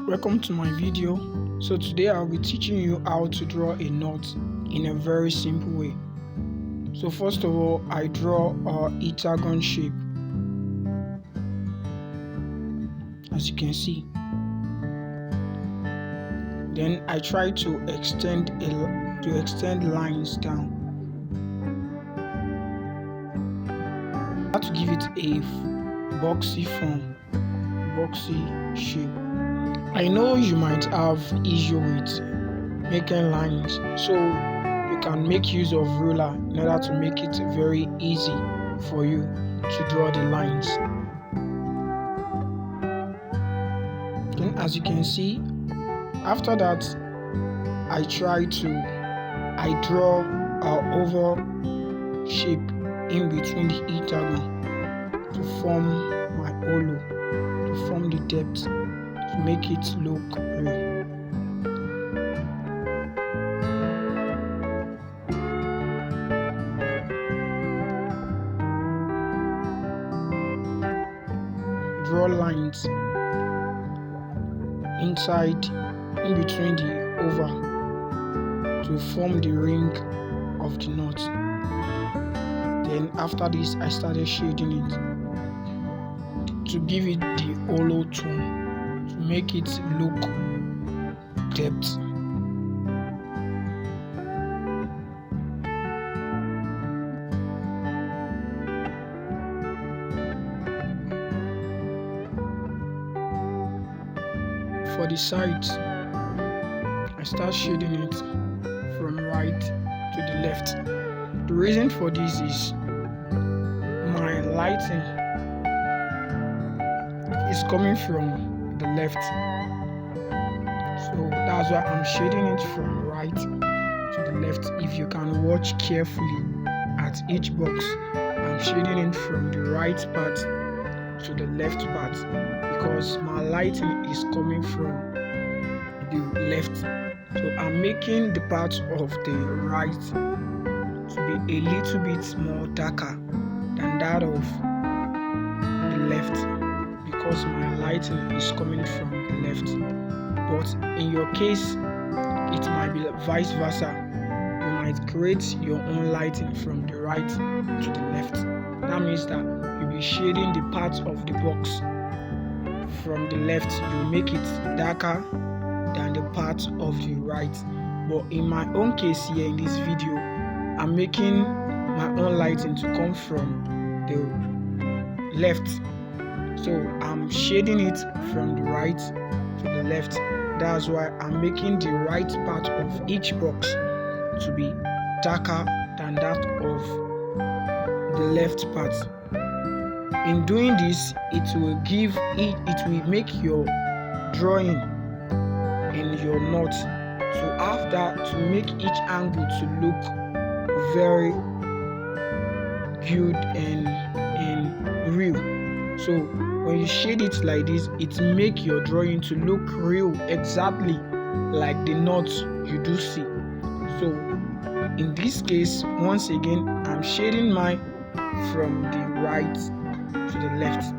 Welcome to my video. So today I'll be teaching you how to draw a knot in a very simple way. So first of all, I draw a hexagon shape, as you can see. Then I try to extend lines down. I have to give it a boxy form, boxy shape. I know you might have issue with making lines, so you can make use of ruler in order to make it very easy for you to draw the lines. Then as you can see, after that I draw an oval shape in between the hexagon to form my hollow, to form the depth, to make it look real. Draw lines in between the oval to form the ring of the knot. Then after this I started shading it to give it the hollow tone, to make it look depth. For the sides, I start shading it from right to the left. The reason for this is my lighting is coming from the left, so that's why I'm shading it from right to the left. If you can watch carefully at each box, I'm shading it from the right part to the left part because my lighting is coming from the left. So I'm making the part of the right to be a little bit more darker than that of the left because my lighting is coming from the left. But in your case, it might be vice versa. You might create your own lighting from the right to the left. That means that you'll be shading the part of the box from the left. You make it darker than the part of the right. But in my own case here in this video, I'm making my own lighting to come from the left. So I'm shading it from the right to the left. That's why I'm making the right part of each box to be darker than that of the left part. In doing this, it will make your drawing in your knot to make each angle to look very good and real. So when you shade it like this, it make your drawing to look real, exactly like the knot you do see. So in this case, once again, I'm shading mine from the right to the left.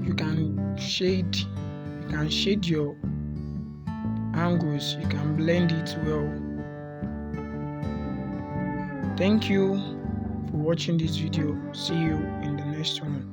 You can shade your angles, you can blend it well. Thank you for watching this video. See you in the next one.